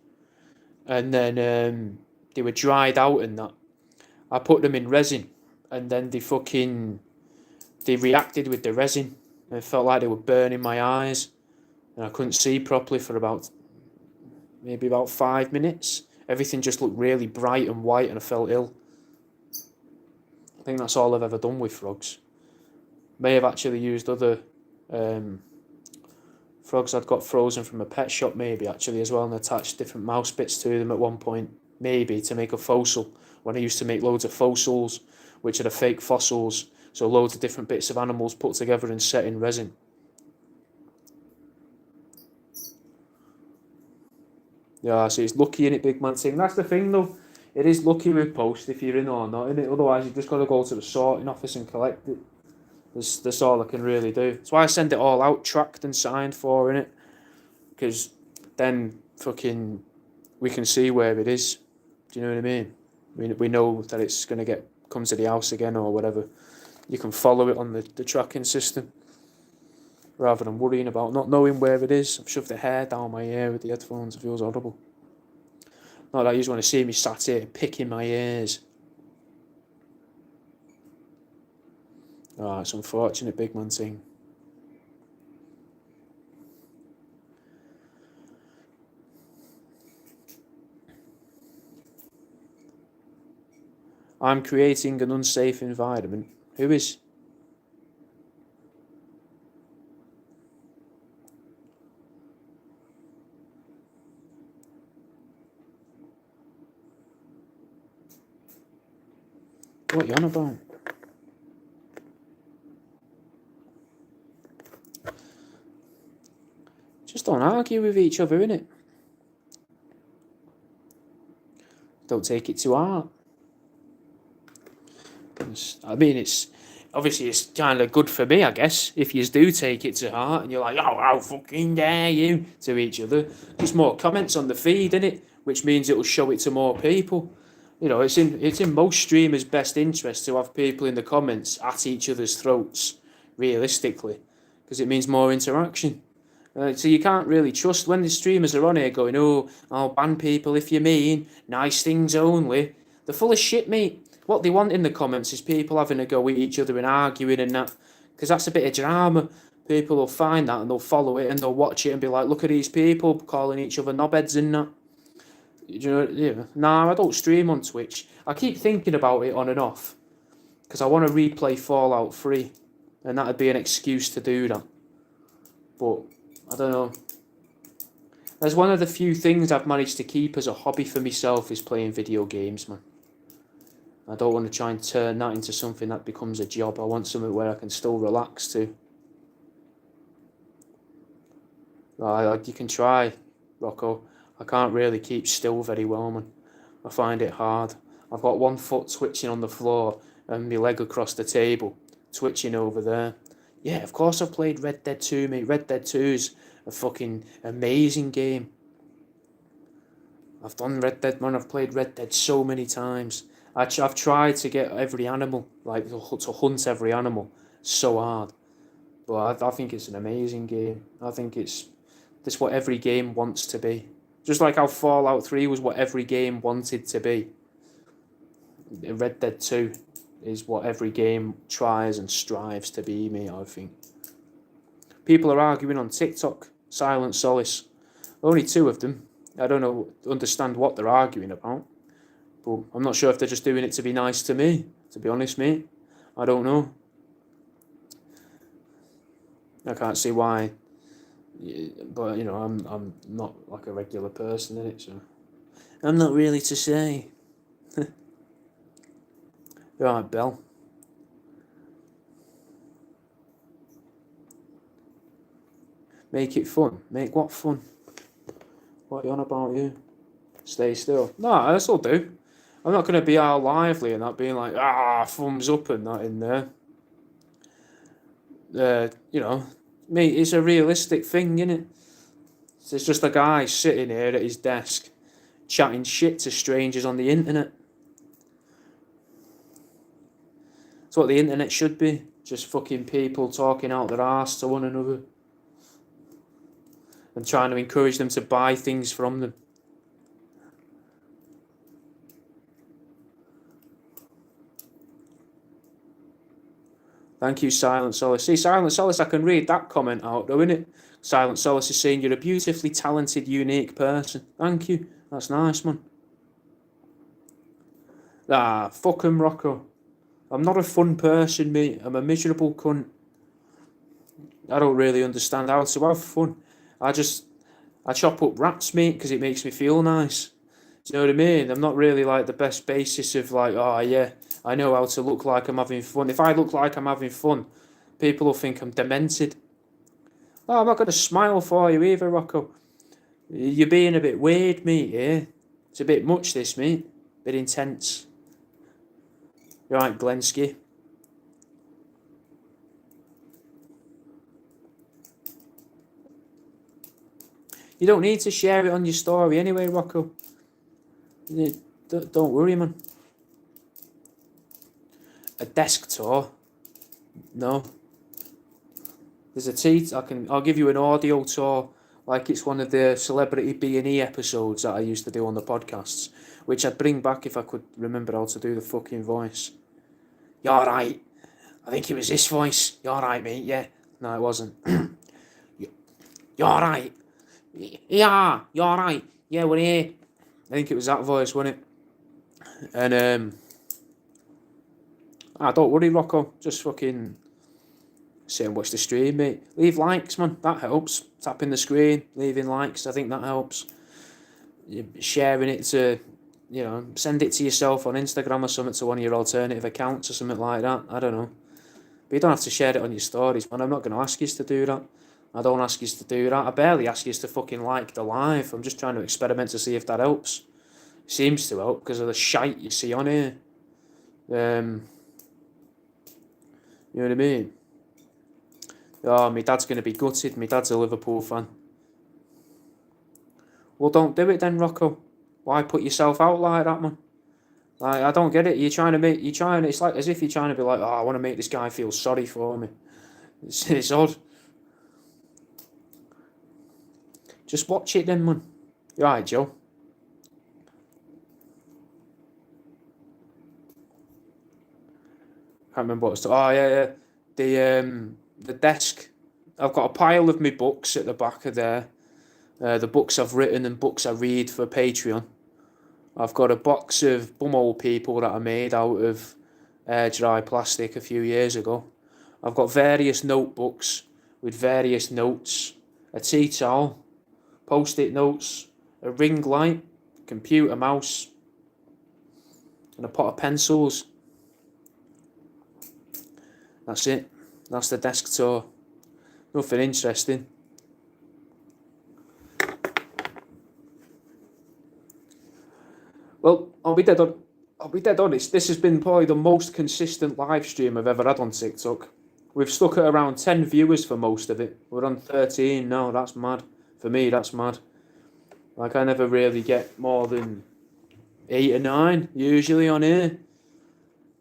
and then they were dried out and that. I put them in resin, and then they reacted with the resin. And it felt like they were burning my eyes, and I couldn't see properly for maybe about 5 minutes. Everything just looked really bright and white, and I felt ill. I think that's all I've ever done with frogs. May have actually used other frogs I'd got frozen from a pet shop, maybe actually as well, and attached different mouse bits to them at one point, maybe to make a fossil. When I used to make loads of fossils, which are the fake fossils, so loads of different bits of animals put together and set in resin. Yeah, so it's lucky in it, big man thing. That's the thing though. It is lucky with post if you're in or not in it. Otherwise, you've just got to go to the sorting office and collect it. That's all I can really do. That's why I send it all out, tracked and signed for in it, because then fucking we can see where it is. Do you know what I mean? We know that it's gonna come to the house again or whatever. You can follow it on the tracking system, rather than worrying about not knowing where it is. I've shoved the hair down my ear with the headphones. It feels horrible. Not that you just want to see me sat here picking my ears. Oh, it's unfortunate, big man thing. I'm creating an unsafe environment. Who is? What are you on about? Just don't argue with each other, innit? Don't take it to heart. I mean, it's kind of good for me, I guess, if you do take it to heart and you're like, oh, how fucking dare you, to each other. Just more comments on the feed, innit? Which means it'll show it to more people. You know, it's in most streamers' best interest to have people in the comments at each other's throats, realistically, because it means more interaction. So you can't really trust when the streamers are on here going, oh, I'll ban people if you mean, nice things only. They're full of shit, mate. What they want in the comments is people having a go at each other and arguing and that, because that's a bit of drama. People will find that and they'll follow it and they'll watch it and be like, look at these people calling each other knobheads and that. You know, yeah. Nah, I don't stream on Twitch. I keep thinking about it on and off because I want to replay Fallout 3, and that'd be an excuse to do that. But I don't know. That's one of the few things I've managed to keep as a hobby for myself is playing video games, man. I don't want to try and turn that into something that becomes a job. I want something where I can still relax to. You can try, Rocco. I can't really keep still very well, man. I find it hard. I've got one foot twitching on the floor and my leg across the table, twitching over there. Yeah, of course I've played Red Dead 2, mate. Red Dead 2's a fucking amazing game. I've done Red Dead, man. I've played Red Dead so many times. I've tried to get every animal, like to hunt every animal, so hard. But I think it's an amazing game. I think it's what every game wants to be. Just like how Fallout 3 was what every game wanted to be. Red Dead 2 is what every game tries and strives to be, mate, I think. People are arguing on TikTok, Silent Solace. Only 2 of them. I don't understand what they're arguing about. But I'm not sure if they're just doing it to be nice to me, to be honest, mate. I don't know. I can't see why. But, you know, I'm not like a regular person in it, so I'm not really to say. Right, Bell. Make it fun. Make what fun? What are you on about, you? Stay still. No, this'll do. I'm not going to be all lively and that being like, thumbs up and that in there. You know, mate, it's a realistic thing, innit? It's just a guy sitting here at his desk, chatting shit to strangers on the internet. It's what the internet should be. Just fucking people talking out their arse to one another. And trying to encourage them to buy things from them. Thank you, Silent Solace. See, Silent Solace, I can read that comment out though, innit? Silent Solace is saying you're a beautifully talented, unique person. Thank you. That's nice, man. Ah, fuck 'em, Rocco. I'm not a fun person, mate. I'm a miserable cunt. I don't really understand how to have fun. I chop up rats, mate, because it makes me feel nice. Do you know what I mean? I'm not really like the best basis of like, oh yeah, I know how to look like I'm having fun. If I look like I'm having fun, people will think I'm demented. Oh, I'm not going to smile for you either, Rocco. You're being a bit weird, mate, here. It's a bit much, this, mate. A bit intense. You're right, Glensky. You don't need to share it on your story anyway, Rocco. Don't worry, man. A desk tour? No. There's a I'll give you an audio tour, like it's one of the Celebrity B&E episodes that I used to do on the podcasts, which I'd bring back if I could remember how to do the fucking voice. You're right. I think it was this voice. You're right, mate. Yeah. No, it wasn't. You're right. Yeah, you're right. Yeah, we're here. I think it was that voice, wasn't it? And don't worry, Rocco. Just fucking sit and watch the stream, mate. Leave likes, man. That helps. Tapping the screen, leaving likes. I think that helps. Sharing it to, send it to yourself on Instagram or something, to one of your alternative accounts or something like that. I don't know. But you don't have to share it on your stories, man. I'm not going to ask you to do that. I don't ask you to do that. I barely ask you to fucking like the live. I'm just trying to experiment to see if that helps. Seems to help because of the shite you see on here. You know what I mean? Oh, my dad's going to be gutted. My dad's a Liverpool fan. Well, don't do it then, Rocco. Why put yourself out like that, man? Like, I don't get it. It's like as if you're trying to be like, oh, I want to make this guy feel sorry for me. It's odd. Just watch it then, man. You alright, Joe? Can't remember what it's. Oh yeah. The desk. I've got a pile of my books at the back of there. The books I've written and books I read for Patreon. I've got a box of bumhole people that I made out of air dry plastic a few years ago. I've got various notebooks with various notes, a tea towel, post-it notes, a ring light, computer mouse, and a pot of pencils. That's it. That's the desk tour. Nothing interesting. Well, I'll be dead honest. This has been probably the most consistent live stream I've ever had on TikTok. We've stuck at around 10 viewers for most of it. We're on 13 now. That's mad. For me, that's mad. Like, I never really get more than 8 or 9 usually on here.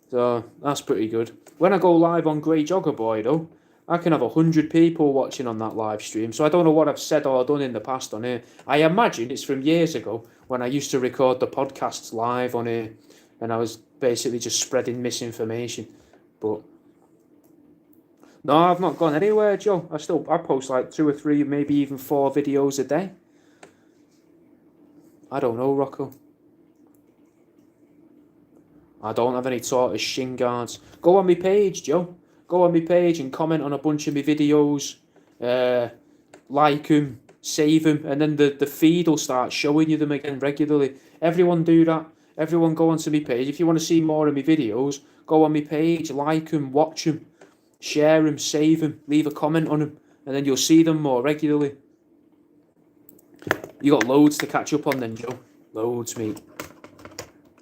So, that's pretty good. When I go live on Grey Jogger Boy, though, I can have 100 people watching on that live stream. So I don't know what I've said or done in the past on here. I imagine it's from years ago when I used to record the podcasts live on here. And I was basically just spreading misinformation. But no, I've not gone anywhere, Joe. I post like 2 or 3, maybe even 4 videos a day. I don't know, Rocco. I don't have any tortoise shin guards. Go on my page, Joe. Go on my page and comment on a bunch of my videos. Like them, save them, and then the feed will start showing you them again regularly. Everyone do that. Everyone go onto my page. If you want to see more of my videos, go on my page, like them, watch them, share them, save them, leave a comment on them, and then you'll see them more regularly. You got loads to catch up on then, Joe. Loads, mate.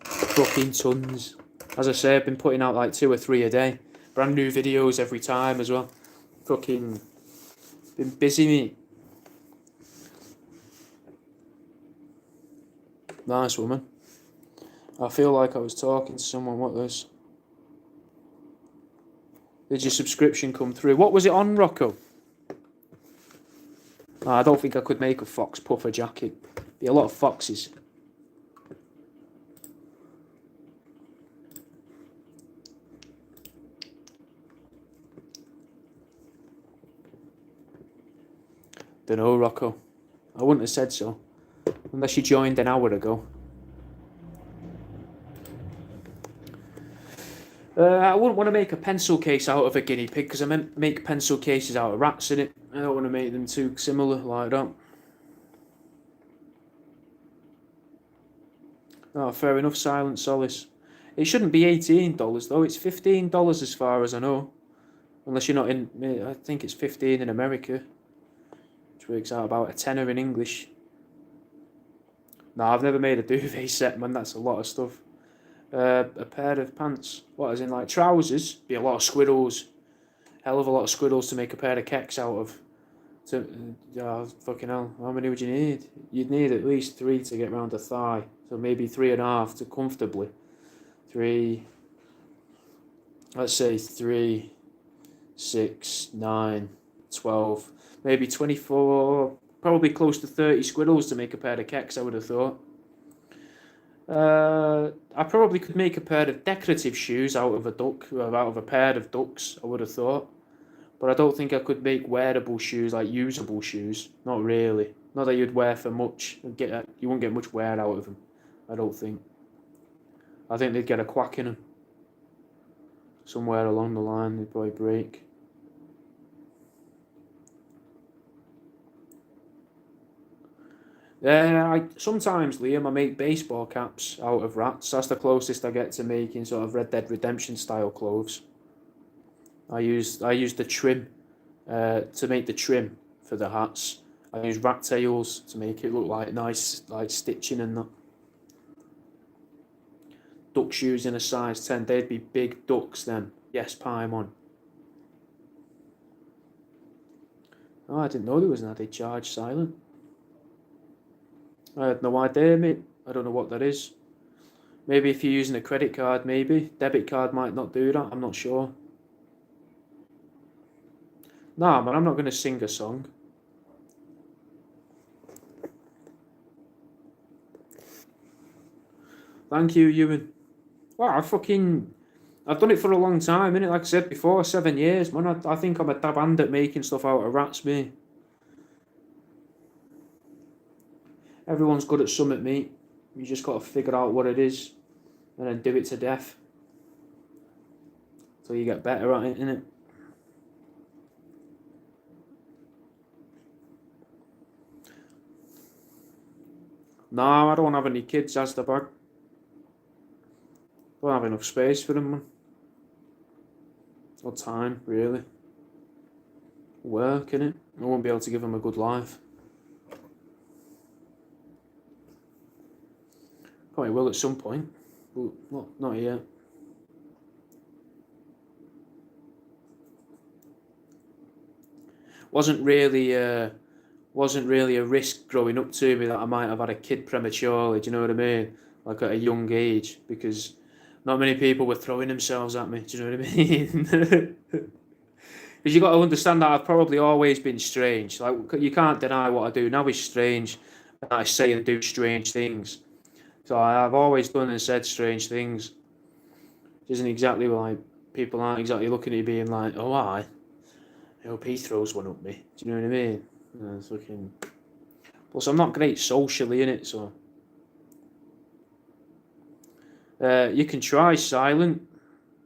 Fucking tons. As I say, I've been putting out like 2 or 3 a day. Brand new videos every time as well. Fucking been busy, mate. Nice woman. I feel like I was talking to someone. What this? Did your subscription come through? What was it on, Rocco? I don't think I could make a fox puffer jacket. Be a lot of foxes. Dunno, Rocco. I wouldn't have said so. Unless you joined an hour ago. I wouldn't want to make a pencil case out of a guinea pig because I make pencil cases out of rats in it. I don't want to make them too similar like that. Oh, fair enough, Silent Solace. It shouldn't be $18 though, it's $15 as far as I know. Unless you're not in, I think it's 15 in America. Which works out about a tenner in English. No, I've never made a duvet set, man, that's a lot of stuff. A pair of pants. What, as in like trousers? Be a lot of squirrels. Hell of a lot of squirrels to make a pair of kecks out of. Fucking hell. How many would you need? You'd need at least 3 to get round the thigh. So maybe 3.5 to comfortably. 3. Let's say 3, 6, 9, 12. Maybe 24. Probably close to 30 squirrels to make a pair of kecks, I would have thought. I probably could make a pair of decorative shoes out of a duck, or out of a pair of ducks, I would have thought. But I don't think I could make wearable shoes, like usable shoes. Not really. Not that you'd wear for much. You wouldn't get much wear out of them, I don't think. I think they'd get a quack in them. Somewhere along the line, they'd probably break. Sometimes, Liam, I make baseball caps out of rats. That's the closest I get to making sort of Red Dead Redemption style clothes. I use the trim to make the trim for the hats. I use rat tails to make it look like nice, like stitching and that. Duck shoes in a size 10. They'd be big ducks then. Yes, Paimon. Oh, I didn't know there was an added charge, Silent. I had no idea, mate. I don't know what that is. Maybe if you're using a credit card, maybe. Debit card might not do that, I'm not sure. Nah, man, I'm not going to sing a song. Thank you, Ewan. Well, I've done it for a long time, innit? Like I said before, 7 years, man. I think I'm a dab hand at making stuff out of rats, mate. Everyone's good at something, mate. You just got to figure out what it is and then do it to death. So you get better at it, innit? No, I don't have any kids, that's the bug. Don't have enough space for them, man. Or time, really. Work, innit? I won't be able to give them a good life. Probably will at some point, but not yet. Wasn't really a risk growing up to me that I might have had a kid prematurely. Do you know what I mean? Like at a young age, because not many people were throwing themselves at me. Do you know what I mean? Because you got to understand that I've probably always been strange. Like you can't deny what I do now is strange. I say and do strange things. So I've always done and said strange things. It isn't exactly like people aren't exactly looking at you being like, oh, I hope he throws one up me. Do you know what I mean? It's looking. Plus, I'm not great socially in it, so. You can try silent.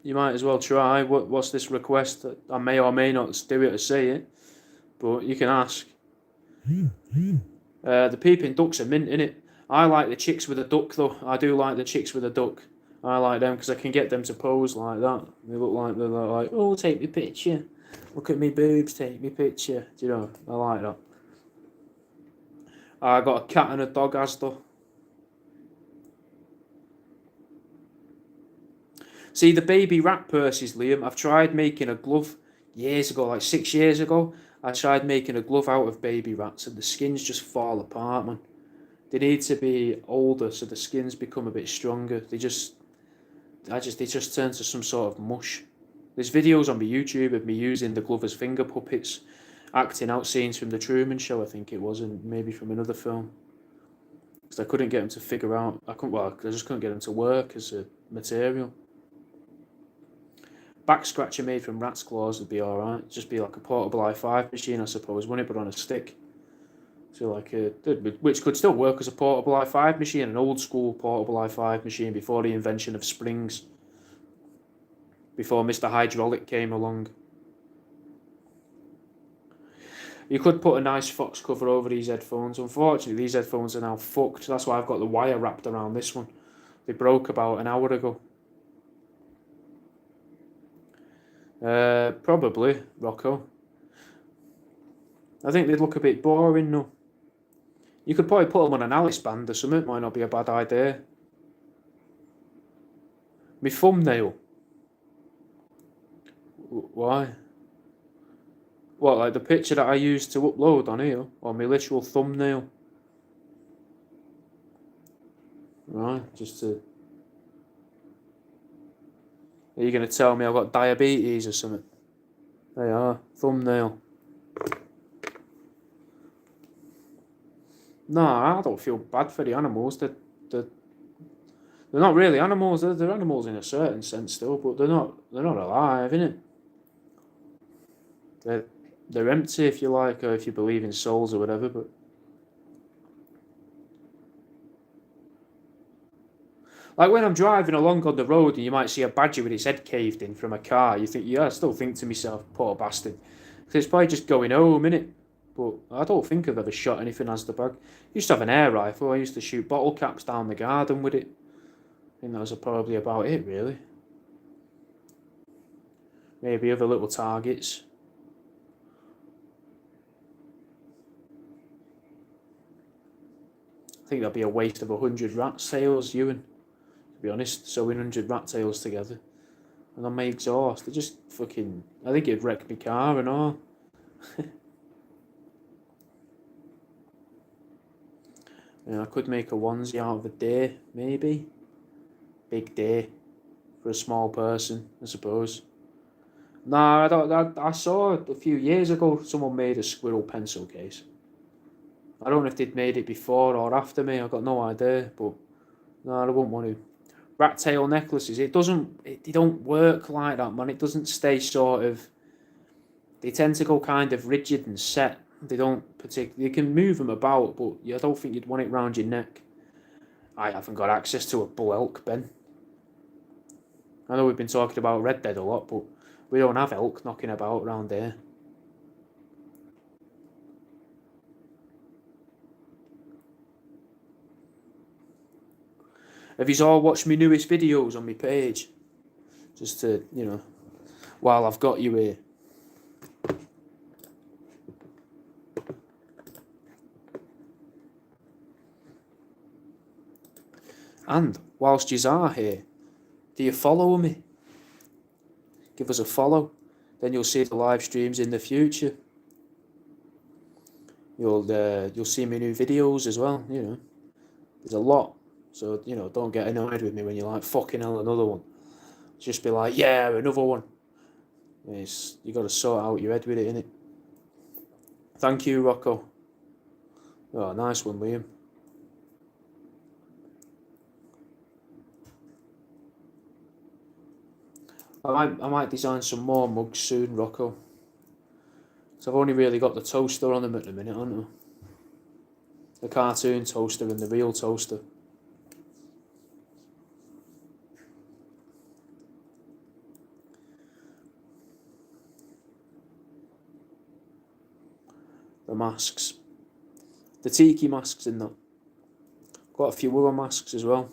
You might as well try. What's this request? I may or may not do it or say it, but you can ask. The peeping ducks are mint, innit? I like the chicks with a duck, though. I do like the chicks with a duck. I like them because I can get them to pose like that. They look like they're like, oh, take me picture. Look at me boobs, take me picture. Do you know? I like that. I got a cat and a dog, Asda. See, the baby rat purses, Liam, I've tried making a glove years ago, like 6 years ago. I tried making a glove out of baby rats and the skins just fall apart, man. They need to be older so the skins become a bit stronger. They just turn to some sort of mush. There's videos on my YouTube of me using the Glover's finger puppets, acting out scenes from the Truman Show, I think it was, and maybe from another film. Because I couldn't get them to figure out. I just couldn't get them to work as a material. Back scratcher made from rat's claws would be alright. Just be like a portable i5 machine, I suppose, wouldn't it? But on a stick. So which could still work as a portable i5 machine, an old school portable i5 machine before the invention of springs. Before Mr. Hydraulic came along. You could put a nice Fox cover over these headphones. Unfortunately, these headphones are now fucked. That's why I've got the wire wrapped around this one. They broke about an hour ago. Probably, Rocco. I think they'd look a bit boring, no. You could probably put them on an Alice band or something. Might not be a bad idea. My thumbnail. Why? What, like the picture that I used to upload on here? Or my literal thumbnail? Right, just to... Are you going to tell me I've got diabetes or something? There you are, thumbnail. No, I don't feel bad for the animals. They're not really animals. They're animals in a certain sense still, but they're not alive, innit? They're empty, if you like, or if you believe in souls or whatever. But like when I'm driving along on the road and you might see a badger with its head caved in from a car, you think, yeah, I still think to myself, poor bastard, because it's probably just going home, innit? But I don't think I've ever shot anything as the bag. I used to have an air rifle. I used to shoot bottle caps down the garden with it. I think that was probably about it, really. Maybe other little targets. I think that'd be a waste of 100 rat tails, Ewan. To be honest, sewing 100 rat tails together. And on my exhaust, they just fucking... I think it'd wreck my car and all. Yeah, I could make a onesie out of a day, maybe. Big day for a small person, I suppose. Nah, I saw a few years ago someone made a squirrel pencil case. I don't know if they'd made it before or after me. I got no idea, but no, I wouldn't want to. Rat tail necklaces. They don't work like that, man. It doesn't stay sort of. They tend to go kind of rigid and set. They don't particularly. You can move them about, but I don't think you'd want it round your neck. I haven't got access to a bull elk, Ben. I know we've been talking about Red Dead a lot, but we don't have elk knocking about around here. Have you all watched my newest videos on my page? Just to, while I've got you here. And whilst you are here, do you follow me? Give us a follow. Then you'll see the live streams in the future. You'll see my new videos as well. There's a lot. So don't get annoyed with me when you're like, fucking hell, another one. Just be like, yeah, another one. You got to sort out your head with it, innit? Thank you, Rocco. Oh, nice one, Liam. I might design some more mugs soon, Rocco. So I've only really got the toaster on them at the minute, haven't I? The cartoon toaster and the real toaster. The masks. The tiki masks in that. Got a few other masks as well.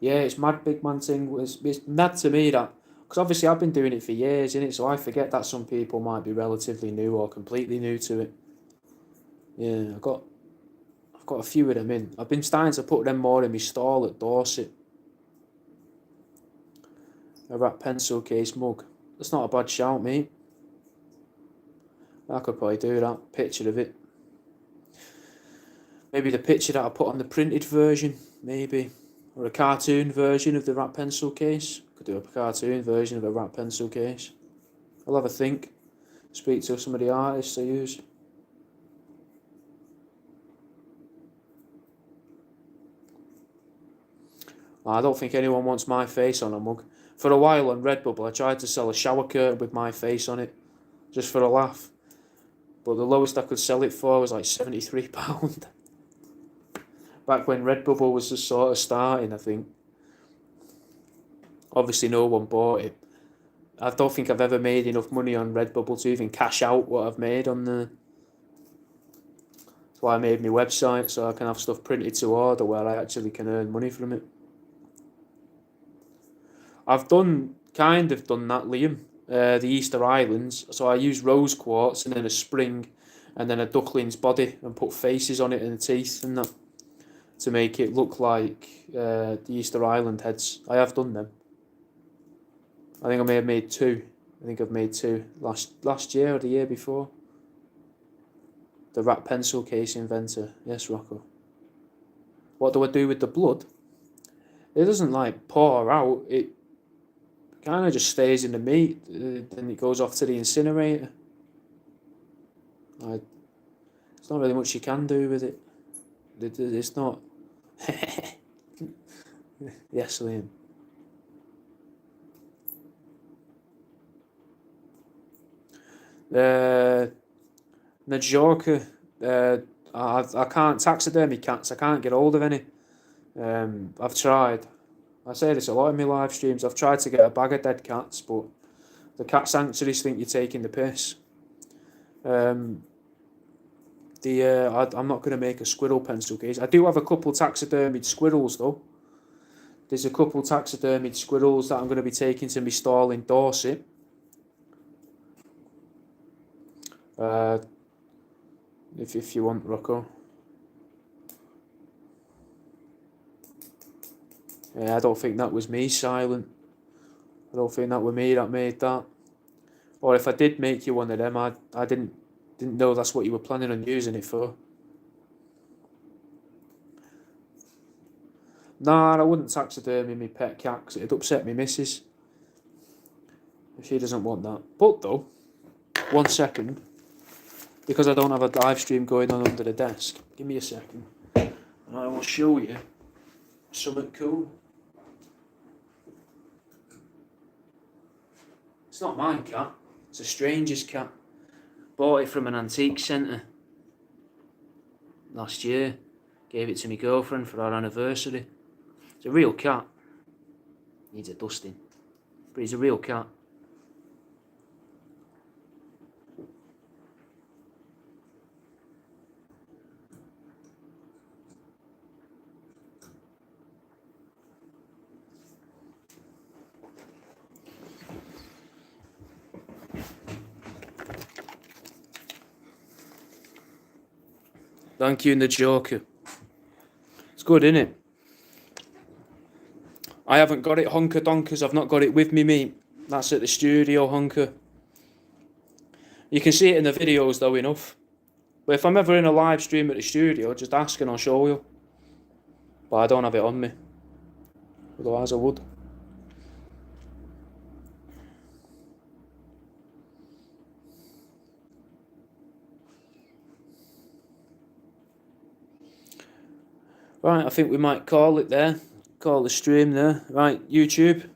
Yeah, it's mad, big man thing. It's mad to me that, because obviously I've been doing it for years, innit? So I forget that some people might be relatively new or completely new to it. Yeah, I've got a few of them in. I've been starting to put them more in my stall at Dorset. A rat pencil case mug. That's not a bad shout, mate. I could probably do that. Picture of it. Maybe the picture that I put on the printed version, maybe. Or a cartoon version of the rat pencil case. Could do a cartoon version of a rat pencil case. I'll have a think. Speak to some of the artists I use. I don't think anyone wants my face on a mug. For a while on Redbubble, I tried to sell a shower curtain with my face on it, just for a laugh. But the lowest I could sell it for was like £73. Back when Redbubble was just sort of starting, I think. Obviously no one bought it. I don't think I've ever made enough money on Redbubble to even cash out what I've made on there. That's why I made my website, so I can have stuff printed to order where I actually can earn money from it. I've kind of done that, Liam. The Easter Islands. So I used rose quartz and then a spring and then a duckling's body and put faces on it and teeth and that to make it look like the Easter Island heads. I have done them. I think I may have made two. I think I've made two last year or the year before. The rat pencil case inventor. Yes, Rocco. What do I do with the blood? It doesn't like pour out. It kind of just stays in the meat. Then it goes off to the incinerator. There's not really much you can do with it. It's not. Yes, Liam. Majorca. I can't taxidermy cats. I can't get hold of any. I've tried. I say this a lot in my live streams. I've tried to get a bag of dead cats, but the cat sanctuaries think you're taking the piss. I'm not going to make a squirrel pencil case. I do have a couple taxidermied squirrels though. There's a couple taxidermied squirrels that I'm going to be taking to my stall in Dorset. If you want, Rocco. Yeah, I don't think that was me, Silent. I don't think that was me that made that. Or if I did make you one of them, I didn't know that's what you were planning on using it for. Nah, I wouldn't taxidermy my pet cat because it'd upset me missus. She doesn't want that. But though, 1 second, because I don't have a live stream going on under the desk, give me a second and I will show you something cool. It's not my cat, it's a stranger's cat. Bought it from an antique centre last year. Gave it to my girlfriend for our anniversary. It's a real cat. Needs a dusting, but he's a real cat. Thank you, Najoka. It's good, isn't it? I haven't got it, Honker Donkers. I've not got it with me, mate. That's at the studio, Honker. You can see it in the videos, though, enough. But if I'm ever in a live stream at the studio, just ask and I'll show you. But I don't have it on me. Otherwise, I would. Right, I think we might call it there. Call the stream there. Right, YouTube.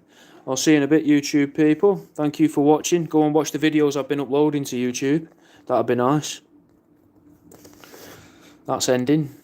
I'll see you in a bit, YouTube people. Thank you for watching. Go and watch the videos I've been uploading to YouTube. That'd be nice. That's ending.